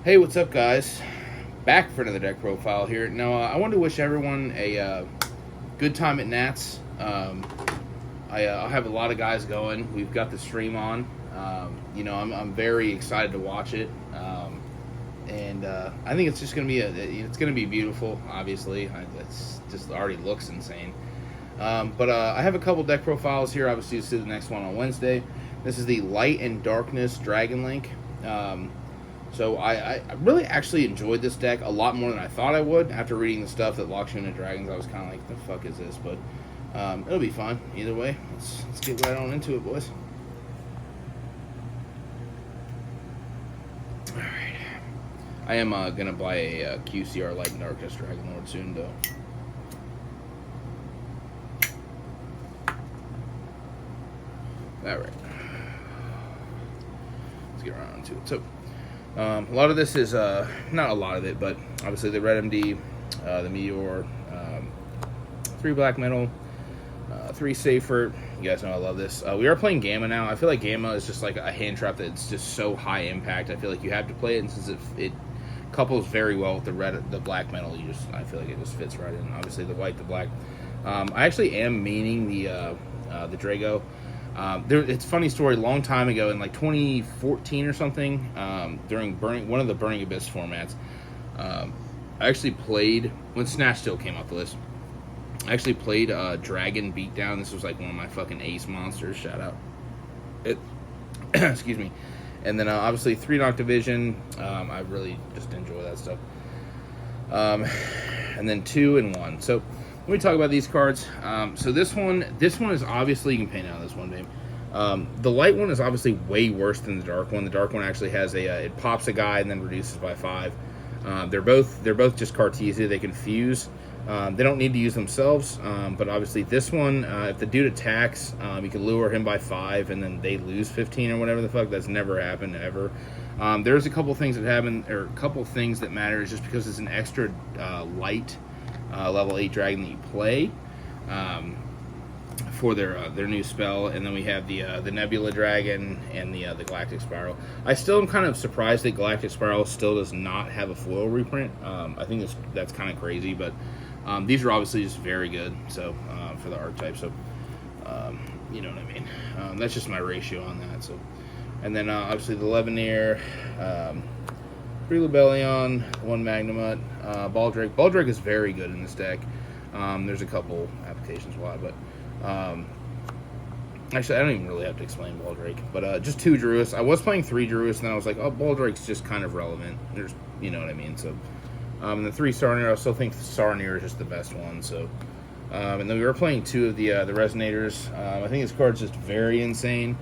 Hey, what's up, guys? Back for another deck profile here. Now, I want to wish everyone a good time at Nats. I'll have a lot of guys going. We've got the stream on. I'm very excited to watch it, and I think it's just going to be it's going to be beautiful. Obviously, it's just already looks insane. But I have a couple deck profiles here. Obviously, you'll see the next one on Wednesday. This is the Light and Darkness Dragon Link. So I really actually enjoyed this deck a lot more than I thought I would. After reading the stuff that locks you into dragons, I was kind of like, the fuck is this? But it'll be fun either way. Let's get right on into it, boys. Alright. I am going to buy a QCR Light and Darkness Dragon Lord soon, though. Alright. Let's get right on to it. So, a lot of this is, not a lot of it, but obviously the Red MD, the Meteor, 3 Black Metal, 3 Safer. You guys know I love this. We are playing Gamma now. I feel like Gamma is just like a hand trap that's just so high impact. I feel like you have to play it, and since it couples very well with the Black Metal, I feel like it just fits right in. Obviously the white, the black. I actually am meaning the Drago. It's a funny story. Long time ago, in like 2014 or something, during one of the Burning Abyss formats, I actually played when Snatch Steel came off the list. I actually played Dragon Beatdown. This was like one of my fucking ace monsters. Shout out. Excuse me. And then obviously 3 Noctivision. I really just enjoy that stuff. And then 2 and 1. So let me talk about these cards. So this one is obviously, you can paint out this one, babe. The light one is obviously way worse than the dark one. The dark one actually has it pops a guy and then reduces by 5. They're both just Cartesia. They can fuse. They don't need to use themselves, but obviously this one, if the dude attacks, you can lure him by 5 and then they lose 15 or whatever the fuck. That's never happened ever. There's a couple things that happen, or a couple things that matter, just because it's an extra light level 8 dragon that you play for their new spell. And then we have the Nebula Dragon and the Galactic Spiral. I still am kind of surprised that Galactic Spiral still does not have a foil reprint. I think that's kind of crazy, but these are obviously just very good. So for the archetype, so you know what I mean. That's just my ratio on that. So, and then obviously the Levineer, 3 Lebellion, 1 Magnemut, Baldrake. Baldrake is very good in this deck. There's a couple applications why, but actually I don't even really have to explain Baldrake. But just 2 Druids. I was playing 3 Druids, and then I was like, oh, Baldrake's just kind of relevant. There's, you know what I mean. So, and the 3 Sarnier. I still think Sarnier is just the best one. So, and then we were playing 2 of the Resonators. I think this card's just very insane.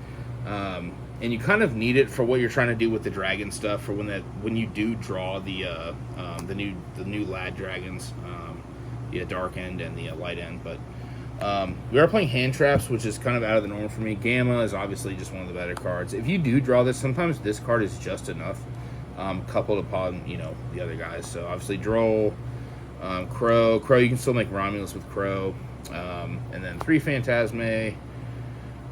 And you kind of need it for what you're trying to do with the dragon stuff, for when you do draw the new lad dragons, the dark end and the light end. But we are playing hand traps, which is kind of out of the norm for me. Gamma is obviously just one of the better cards. If you do draw this, sometimes this card is just enough, coupled upon the other guys. So obviously Droll, Crow. You can still make Romulus with Crow, and then 3 Phantasme.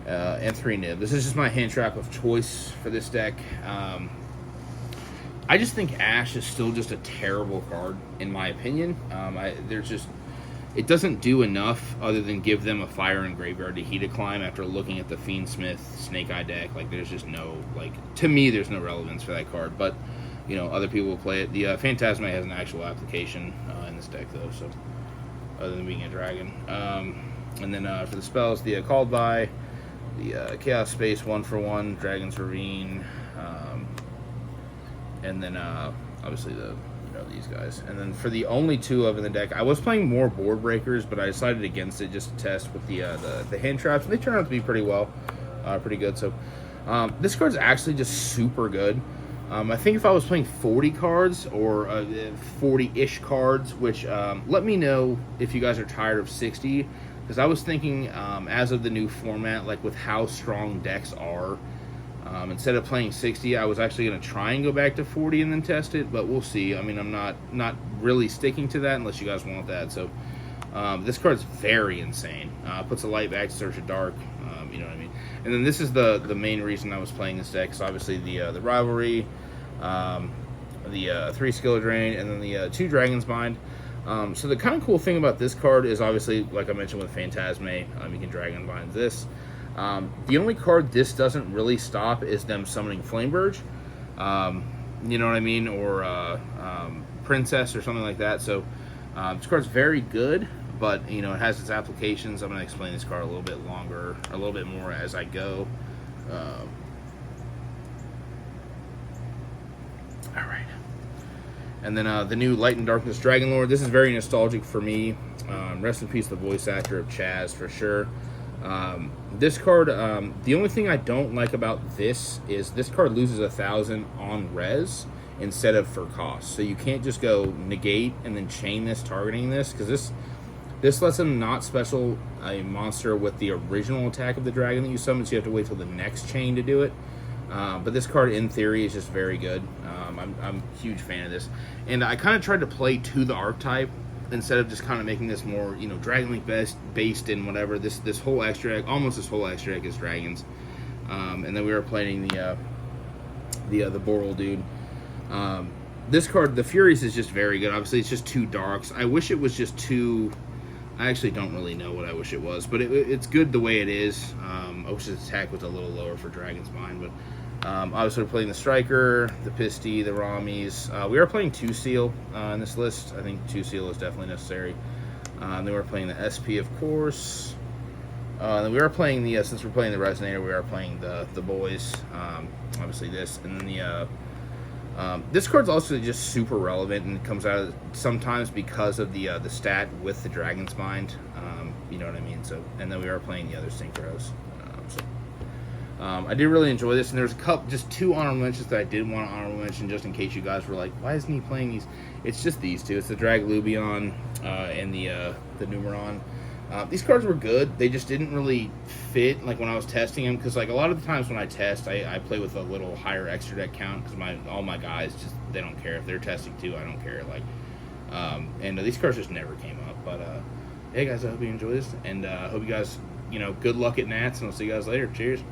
And 3 Nib. This is just my hand trap of choice for this deck. I just think Ash is still just a terrible card, in my opinion. It doesn't do enough other than give them a fire and graveyard to Heat a Climb after looking at the Fiendsmith Snake Eye deck. Like, there's just no, to me, there's no relevance for that card. But, other people will play it. The Phantasma has an actual application in this deck, though, so, other than being a dragon. And then for the spells, the Called By, the Chaos Space 1-for-1, Dragon's Ravine, and then obviously these guys. And then for the only 2 of in the deck, I was playing more Board Breakers, but I decided against it just to test with the hand traps, and they turned out to be pretty good. So this card's actually just super good. I think if I was playing 40 cards or 40-ish cards, which let me know if you guys are tired of 60. Because I was thinking, as of the new format, like with how strong decks are, instead of playing 60, I was actually going to try and go back to 40 and then test it, but we'll see. I mean, I'm not really sticking to that unless you guys want that. So this card's very insane. Puts a light back to search a dark, you know what I mean? And then this is the main reason I was playing this deck. So obviously the rivalry, the 3 Skill Drain, and then the 2 Dragon's Mind. So the kind of cool thing about this card is obviously, like I mentioned with Phantasme, you can Dragon Bind this. The only card this doesn't really stop is them summoning Flameburge. You know what I mean? Or Princess or something like that. So this card's very good, but you know, it has its applications. I'm going to explain this card a little bit longer, a little bit more as I go. Alright. And then the new Light and Darkness Dragonlord. This is very nostalgic for me. Rest in peace, the voice actor of Chaz, for sure. This card, the only thing I don't like about this is this card loses 1,000 on res instead of for cost. So you can't just go negate and then chain this targeting this, because this lets them not special a monster with the original attack of the dragon that you summon, so you have to wait till the next chain to do it. But this card, in theory, is just very good. I'm a huge fan of this. And I kind of tried to play to the archetype instead of just kind of making this more, you know, Dragon Link based in whatever. This whole extra deck, almost this whole extra deck is dragons. And then we were playing the Boral dude. This card, the Furious, is just very good. Obviously, it's just 2 darks. I wish it was just 2... I actually don't really know what I wish it was, but it's good the way it is. I wish its attack was a little lower for Dragon's Mind, but obviously we're playing the Striker, the Pisty, the Ramis. We are playing 2 Seal in this list. I think 2 Seal is definitely necessary. Then we're playing the SP, of course. Then we are playing the, since we're playing the Resonator, we are playing the boys. Obviously this, and then this card's also just super relevant and comes out sometimes because of the stat with the Dragon's Mind. You know what I mean? So, and then we are playing the other Synchros. I did really enjoy this, and there's just 2 honorable mentions that I did want to honorable mention, just in case you guys were like, why isn't he playing these? It's just these 2. It's the Draglubion and the Numeron. These cards were good. They just didn't really fit, like, when I was testing them, because, like, a lot of the times when I test, I play with a little higher extra deck count, because all my guys just, they don't care. If they're testing too, I don't care. Like, and these cards just never came up. But hey guys, I hope you enjoy this, and I hope you guys, you know, good luck at Nats, and I'll see you guys later. Cheers.